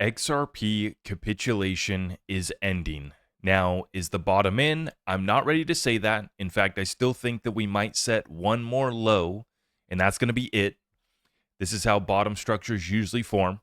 XRP capitulation is ending. Now, is the bottom in? I'm not ready to say that. In fact, I still think that we might set one more low, and that's going to be it. This is how bottom structures usually form.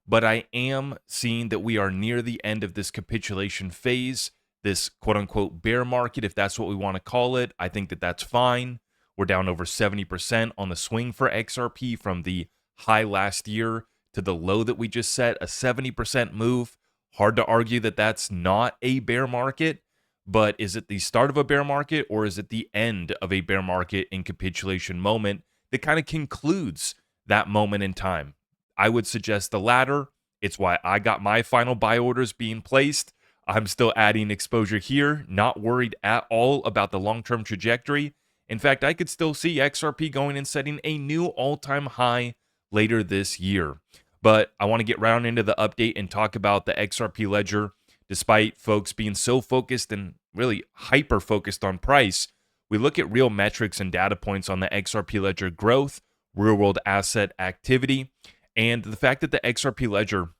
But I am seeing that we are near the end of this capitulation phase, this quote unquote bear market, if that's what we want to call it. I think that that's fine. We're down over 70% on the swing for XRP from the high last year to the low that we just set, a 70% move. Hard to argue that that's not a bear market, but is it the start of a bear market or is it the end of a bear market in capitulation moment that kind of concludes that moment in time? I would suggest the latter. It's why I got my final buy orders being placed. I'm still adding exposure here, not worried at all about the long-term trajectory. In fact, I could still see XRP going and setting a new all-time high later this year. But I want to get right into the update and talk about the XRP ledger. Despite folks being so focused and really hyper-focused on price, we look at real metrics and data points on the XRP ledger growth, real-world asset activity, and the fact that the XRP ledger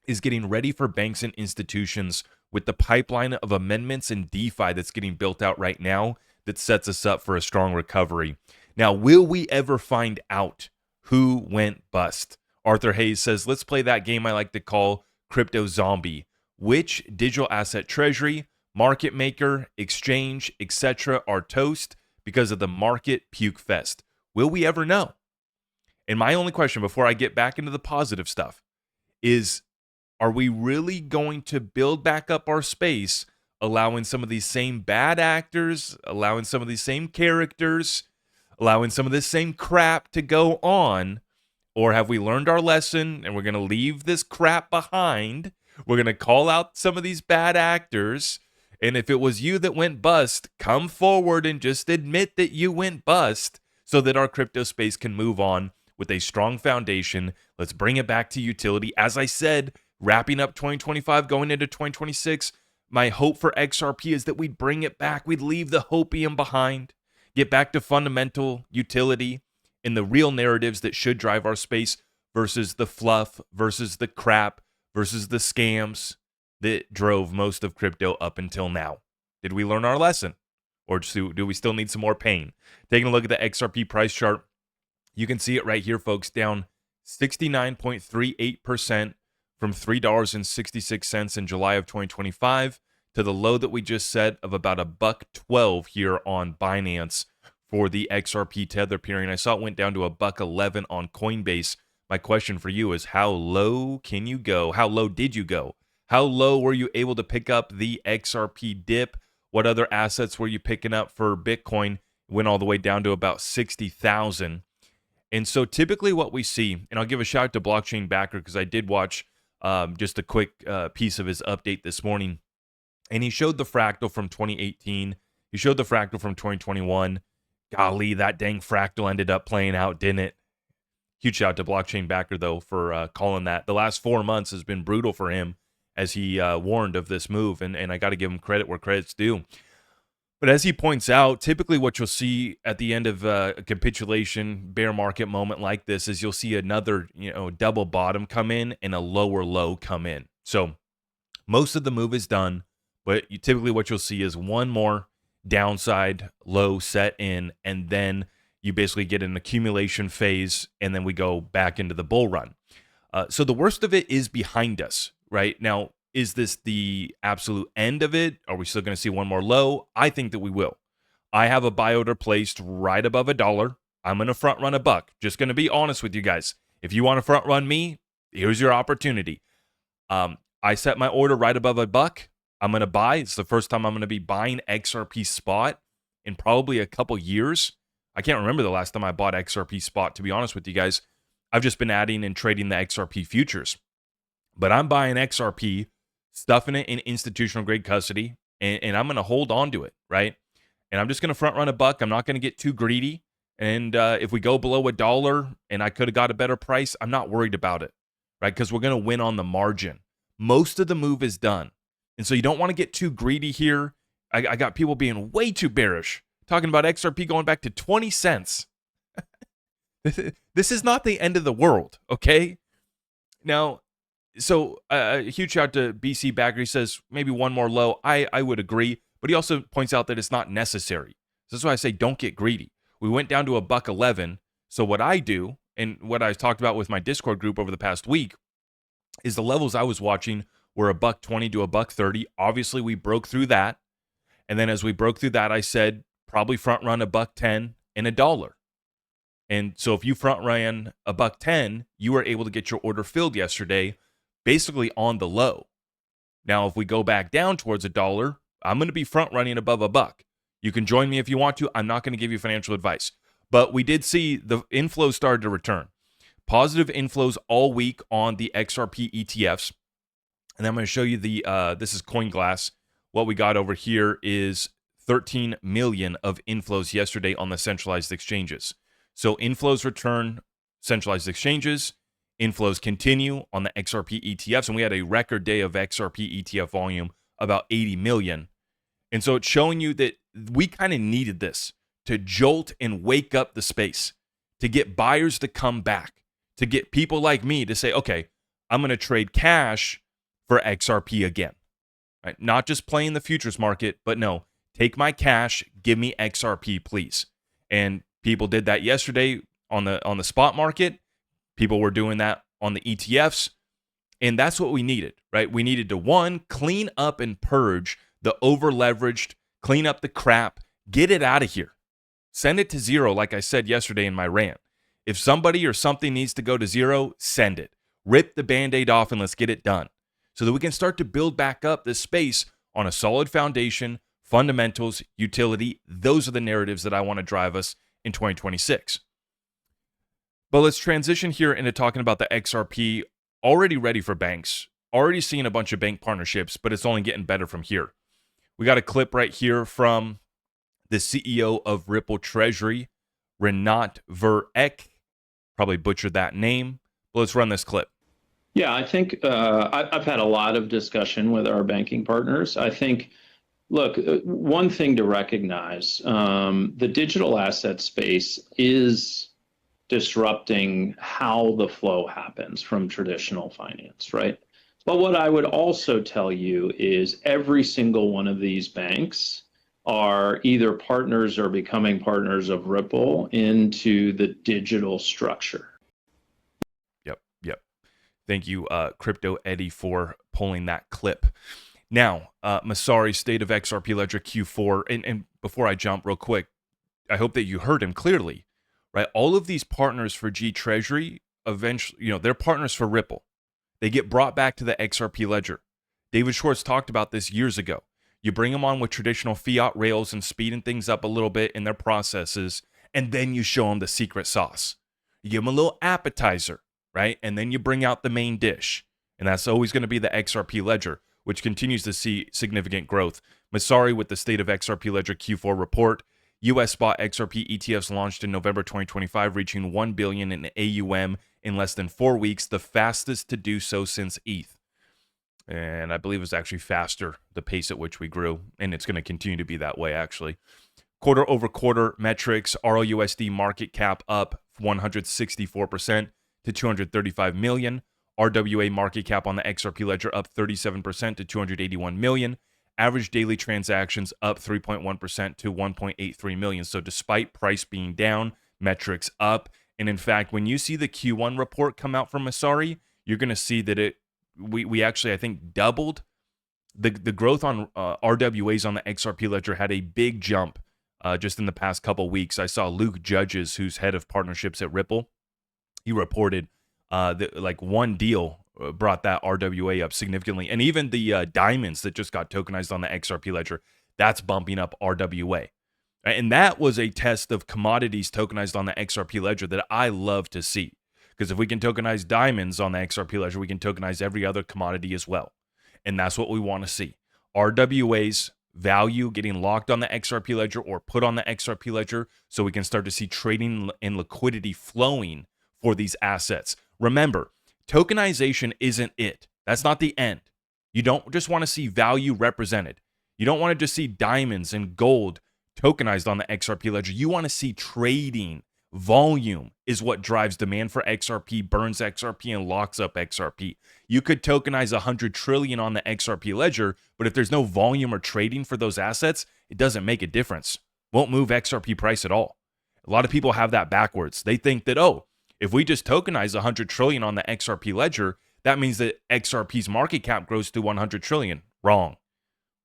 is getting ready for banks and institutions with the pipeline of amendments and DeFi that's getting built out right now that sets us up for a strong recovery. Now, will we ever find out who went bust? Arthur Hayes says, let's play that game I like to call Crypto Zombie. Which digital asset treasury, market maker, exchange, etc. are toast because of the market puke fest? Will we ever know? And my only question before I get back into the positive stuff is, are we really going to build back up our space, allowing some of these same bad actors, allowing some of these same characters, allowing some of this same crap to go on? Or have we learned our lesson and we're going to leave this crap behind? We're going to call out some of these bad actors. And if it was you that went bust, come forward and just admit that you went bust so that our crypto space can move on with a strong foundation. Let's bring it back to utility. As I said, wrapping up 2025, going into 2026, my hope for XRP is that we'd bring it back. We'd leave the hopium behind, get back to fundamental utility and the real narratives that should drive our space versus the fluff, versus the crap, versus the scams that drove most of crypto up until now. Did we learn our lesson? Or do we still need some more pain? Taking a look at the XRP price chart, you can see it right here, folks, down 69.38% from $3.66 in July of 2025 to the low that we just set of about $1.12 here on Binance for the XRP tether pairing. I saw it went down to $1.11 on Coinbase. My question for you is, how low can you go? How low did you go? How low were you able to pick up the XRP dip? What other assets were you picking up for Bitcoin? Went all the way down to about 60,000. And so typically what we see, and I'll give a shout out to Blockchain Backer because I did watch just a quick piece of his update this morning. And he showed the fractal from 2018. He showed the fractal from 2021. Golly, that dang fractal ended up playing out, didn't it? Huge shout out to Blockchain Backer, though, for calling that. The last 4 months has been brutal for him as he warned of this move. And I got to give him credit where credit's due. But as he points out, typically what you'll see at the end of a capitulation bear market moment like this is you'll see another, double bottom come in and a lower low come in. So most of the move is done, but typically what you'll see is one more downside low set in, and then you basically get an accumulation phase, and then we go back into the bull run. So the worst of it is behind us, right? Now, is this the absolute end of it? Are we still going to see one more low? I think that we will. I have a buy order placed right above $1. I'm going to front run $1. Just going to be honest with you guys. If you want to front run me, here's your opportunity. I set my order right above $1. I'm going to buy. It's the first time I'm going to be buying XRP spot in probably a couple years. I can't remember the last time I bought XRP spot, to be honest with you guys. I've just been adding and trading the XRP futures. But I'm buying XRP, stuffing it in institutional grade custody, and I'm going to hold on to it, right? And I'm just going to front run $1. I'm not going to get too greedy. And if we go below $1 and I could have got a better price, I'm not worried about it, right? Because we're going to win on the margin. Most of the move is done. And so you don't want to get too greedy here. I got people being way too bearish, talking about XRP going back to 20 cents. This is not the end of the world, okay? Now, So a huge shout to BC Backer. He says maybe one more low. I would agree, but he also points out that it's not necessary. So that's why I say don't get greedy. We went down to a $1.11. So what I do, and what I talked about with my Discord group over the past week, is the levels I was watching were a $1.20 to a $1.30. Obviously, we broke through that, and then as we broke through that, I said probably front run a $1.10 and $1. And so if you front ran a $1.10, you were able to get your order filled yesterday, basically on the low. Now, if we go back down towards $1, I'm going to be front running above $1. You can join me if you want to. I'm not going to give you financial advice. But we did see the inflows started to return. Positive inflows all week on the XRP ETFs. And I'm going to show you this is CoinGlass. What we got over here is 13 million of inflows yesterday on the centralized exchanges. So inflows return, centralized exchanges. Inflows continue on the XRP ETFs. And we had a record day of XRP ETF volume, about 80 million. And so it's showing you that we kind of needed this to jolt and wake up the space, to get buyers to come back, to get people like me to say, okay, I'm going to trade cash for XRP again. Right? Not just playing the futures market, but no, take my cash, give me XRP, please. And people did that yesterday on the spot market. People were doing that on the ETFs. And that's what we needed, right? We needed to, one, clean up and purge the over-leveraged, clean up the crap, get it out of here. Send it to zero, like I said yesterday in my rant. If somebody or something needs to go to zero, send it. Rip the Band-Aid off and let's get it done, so that we can start to build back up this space on a solid foundation, fundamentals, utility. Those are the narratives that I want to drive us in 2026. But let's transition here into talking about the XRP, already ready for banks, already seeing a bunch of bank partnerships, but it's only getting better from here. We got a clip right here from the CEO of Ripple Treasury, Renat Ver-Ek. Probably butchered that name, but let's run this clip. Yeah, I think I've had a lot of discussion with our banking partners. I think, look, one thing to recognize, the digital asset space is disrupting how the flow happens from traditional finance, right? But what I would also tell you is every single one of these banks are either partners or becoming partners of Ripple into the digital structure. Yep. Thank you, Crypto Eddie, for pulling that clip. Now, Masari, State of XRP Ledger Q4, and before I jump real quick, I hope that you heard him clearly, right? All of these partners for G Treasury, eventually, they're partners for Ripple. They get brought back to the XRP Ledger. David Schwartz talked about this years ago. You bring them on with traditional fiat rails and speeding things up a little bit in their processes, and then you show them the secret sauce. You give them a little appetizer, right? And then you bring out the main dish. And that's always going to be the XRP Ledger, which continues to see significant growth. Masari with the State of XRP Ledger Q4 report. US spot XRP ETFs launched in November 2025, reaching $1 billion in AUM in less than 4 weeks, the fastest to do so since ETH. And I believe it was actually faster, the pace at which we grew, and it's going to continue to be that way, actually. Quarter over quarter metrics, RLUSD market cap up 164% to 235 million. RWA market cap on the XRP Ledger up 37% to 281 million. Average daily transactions up 3.1% to 1.83 million. So despite price being down, metrics up. And in fact, when you see the Q1 report come out from Masari, you're going to see that we actually, I think, doubled the growth on RWAs on the XRP Ledger. Had a big jump just in the past couple weeks. I saw Luke Judges, who's head of partnerships at Ripple. He reported that like one deal brought that RWA up significantly. And even the diamonds that just got tokenized on the XRP Ledger, that's bumping up RWA. And that was a test of commodities tokenized on the XRP Ledger that I love to see. Because if we can tokenize diamonds on the XRP Ledger, we can tokenize every other commodity as well. And that's what we want to see. RWA's value getting locked on the XRP Ledger or put on the XRP Ledger, so we can start to see trading and liquidity flowing for these assets. Remember, tokenization isn't it. That's not the end. You don't just want to see value represented. You don't want to just see diamonds and gold tokenized on the XRP Ledger. You want to see trading Volume is what drives demand for XRP, burns XRP, and locks up XRP. You could tokenize 100 trillion on the XRP ledger, but if there's no volume or trading for those assets, it doesn't make a difference. Won't move XRP price at all. A lot of people have that backwards. They think that, oh, if we just tokenize 100 trillion on the XRP ledger, that means that XRP's market cap grows to 100 trillion. Wrong.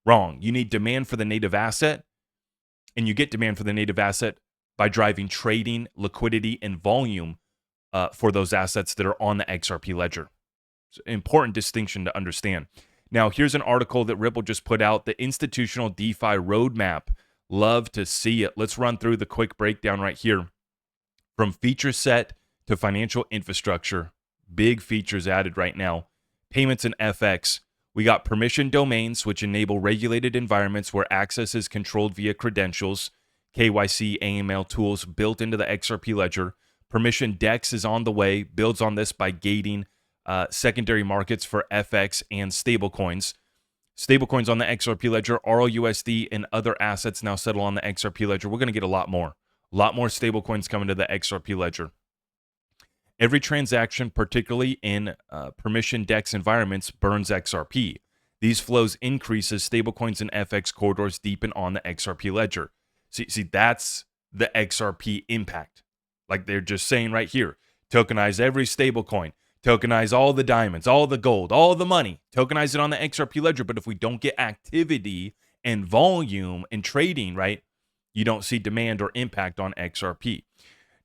You need demand for the native asset, and you get demand for the native asset by driving trading, liquidity, and volume for those assets that are on the XRP ledger. It's an important distinction to understand. Now, here's an article that Ripple just put out, the institutional DeFi roadmap. Love to see it. Let's run through the quick breakdown right here. From feature set to financial infrastructure, big features added right now. Payments and FX. We got permission domains, which enable regulated environments where access is controlled via credentials. KYC, AML tools built into the XRP ledger. Permission DEX is on the way, builds on this by gating secondary markets for FX and stablecoins. Stablecoins on the XRP ledger, RLUSD, and other assets now settle on the XRP ledger. We're going to get a lot more stablecoins coming to the XRP ledger. Every transaction, particularly in permission DEX environments, burns XRP. These flows increase as stablecoins and FX corridors deepen on the XRP ledger. See, that's the XRP impact. Like they're just saying right here, tokenize every stablecoin, tokenize all the diamonds, all the gold, all the money, tokenize it on the XRP ledger. But if we don't get activity and volume and trading, right, you don't see demand or impact on XRP.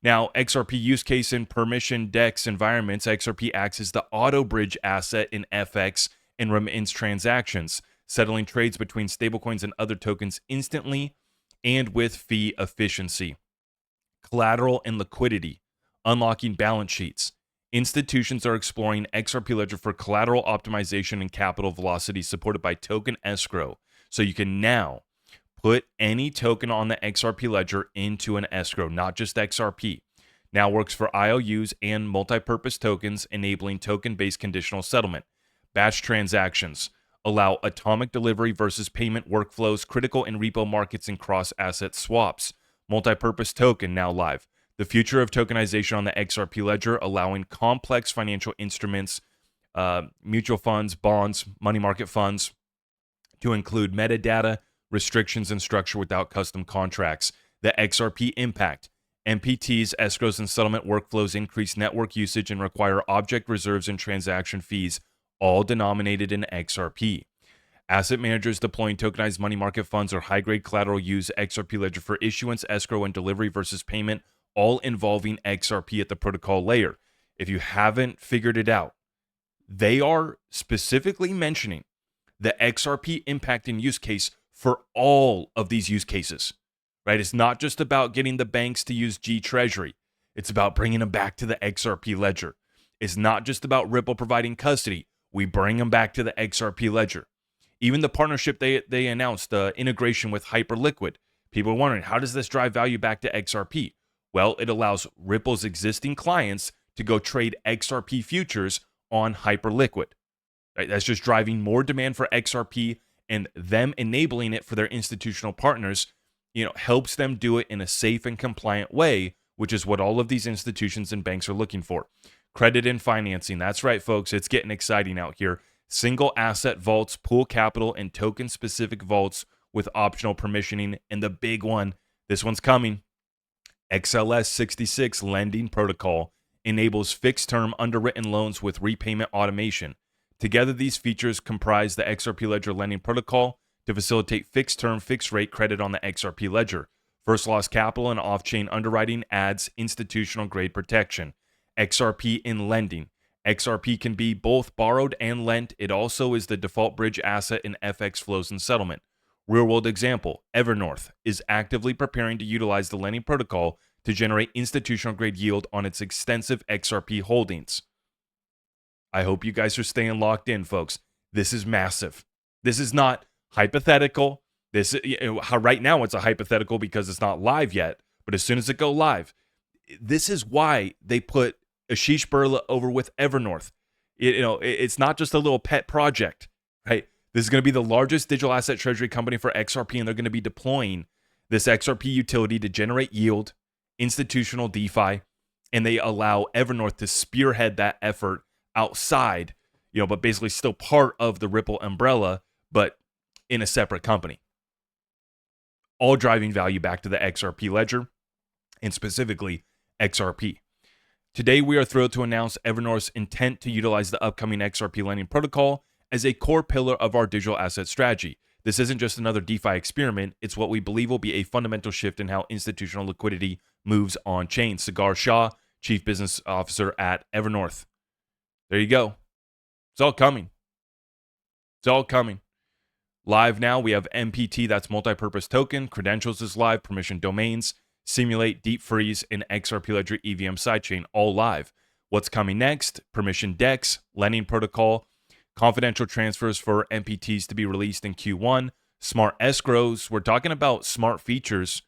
Now, XRP use case in permission DEX environments, XRP acts as the auto bridge asset in FX and remittance transactions, settling trades between stablecoins and other tokens instantly and with fee efficiency. Collateral and liquidity, unlocking balance sheets. Institutions are exploring XRP ledger for collateral optimization and capital velocity supported by token escrow. So you can now put any token on the XRP ledger into an escrow, not just XRP. Now works for IOUs and multi-purpose tokens, enabling token-based conditional settlement. Batch transactions allow atomic delivery versus payment workflows, critical in repo markets, and cross-asset swaps. Multi-purpose token now live. The future of tokenization on the XRP ledger, allowing complex financial instruments, mutual funds, bonds, money market funds, to include metadata, restrictions, and structure without custom contracts. The XRP impact. MPTs, escrows, and settlement workflows increase network usage and require object reserves and transaction fees, all denominated in XRP. Asset managers deploying tokenized money market funds or high-grade collateral use XRP ledger for issuance, escrow, and delivery versus payment, all involving XRP at the protocol layer. If you haven't figured it out, they are specifically mentioning the XRP impact and use case for all of these use cases, right? It's not just about getting the banks to use G Treasury. It's about bringing them back to the XRP ledger. It's not just about Ripple providing custody. We bring them back to the XRP ledger. Even the partnership they announced, the integration with Hyperliquid. People are wondering, how does this drive value back to XRP? Well, it allows Ripple's existing clients to go trade XRP futures on Hyperliquid. Right? That's just driving more demand for XRP, and them enabling it for their institutional partners, helps them do it in a safe and compliant way, which is what all of these institutions and banks are looking for. Credit and financing. That's right, folks. It's getting exciting out here. Single asset vaults, pool capital, and token-specific vaults with optional permissioning. And the big one, this one's coming. XLS 66 lending protocol enables fixed-term underwritten loans with repayment automation. Together, these features comprise the XRP Ledger Lending Protocol to facilitate fixed-term, fixed-rate credit on the XRP Ledger. First loss capital and off-chain underwriting adds institutional-grade protection. XRP in lending. XRP can be both borrowed and lent. It also is the default bridge asset in FX flows and settlement. Real-world example, Evernorth is actively preparing to utilize the lending protocol to generate institutional-grade yield on its extensive XRP holdings. I hope you guys are staying locked in, folks. This is massive. This is not hypothetical. Right now it's a hypothetical because it's not live yet, but as soon as it go live, this is why they put Ashish Birla over with Evernorth. It's not just a little pet project, right? This is going to be the largest digital asset treasury company for XRP, and they're going to be deploying this XRP utility to generate yield institutional DeFi, and they allow Evernorth to spearhead that effort outside, but basically still part of the Ripple umbrella, but in a separate company. All driving value back to the XRP ledger, and specifically XRP. Today, we are thrilled to announce Evernorth's intent to utilize the upcoming XRP lending protocol as a core pillar of our digital asset strategy. This isn't just another DeFi experiment, it's what we believe will be a fundamental shift in how institutional liquidity moves on chain. Sagar Shah, Chief Business Officer at Evernorth. There you go. It's all coming. It's all coming. Live now, we have MPT, that's multi-purpose token. Credentials is live. Permission domains, Simulate, Deep Freeze, and XRP Ledger EVM sidechain all live. What's coming next? Permission DEX, lending protocol, confidential transfers for MPTs to be released in Q1, smart escrows. We're talking about smart features,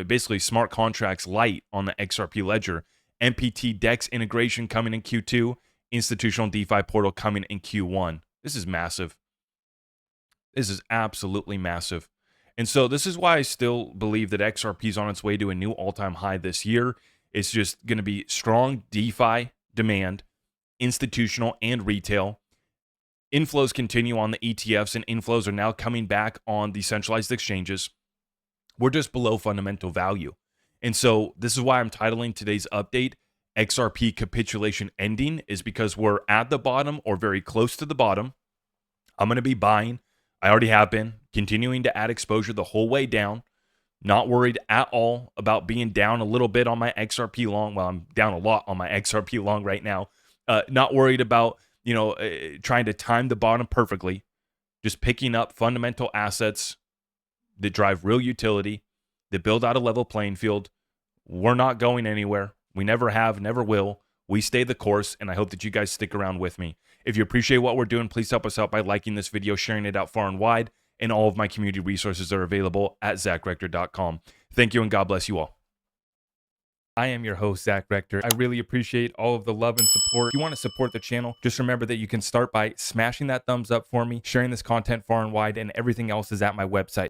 basically smart contracts light on the XRP ledger. MPT DEX integration coming in Q2, institutional DeFi portal coming in Q1. This is massive. This is absolutely massive. And so this is why I still believe that XRP is on its way to a new all-time high this year. It's just going to be strong DeFi demand, institutional and retail. Inflows continue on the ETFs, and inflows are now coming back on decentralized exchanges. We're just below fundamental value. And so this is why I'm titling today's update XRP Capitulation Ending, is because we're at the bottom or very close to the bottom. I'm going to be buying. I already have been continuing to add exposure the whole way down. Not worried at all about being down a little bit on my XRP long. Well, I'm down a lot on my XRP long right now. Not worried about, trying to time the bottom perfectly. Just picking up fundamental assets that drive real utility, that build out a level playing field. We're not going anywhere. We never have, never will. We stay the course, and I hope that you guys stick around with me. If you appreciate what we're doing, please help us out by liking this video, sharing it out far and wide, and all of my community resources are available at zachrector.com. Thank you, and God bless you all. I am your host, Zach Rector. I really appreciate all of the love and support. If you want to support the channel, just remember that you can start by smashing that thumbs up for me, sharing this content far and wide, and everything else is at my website.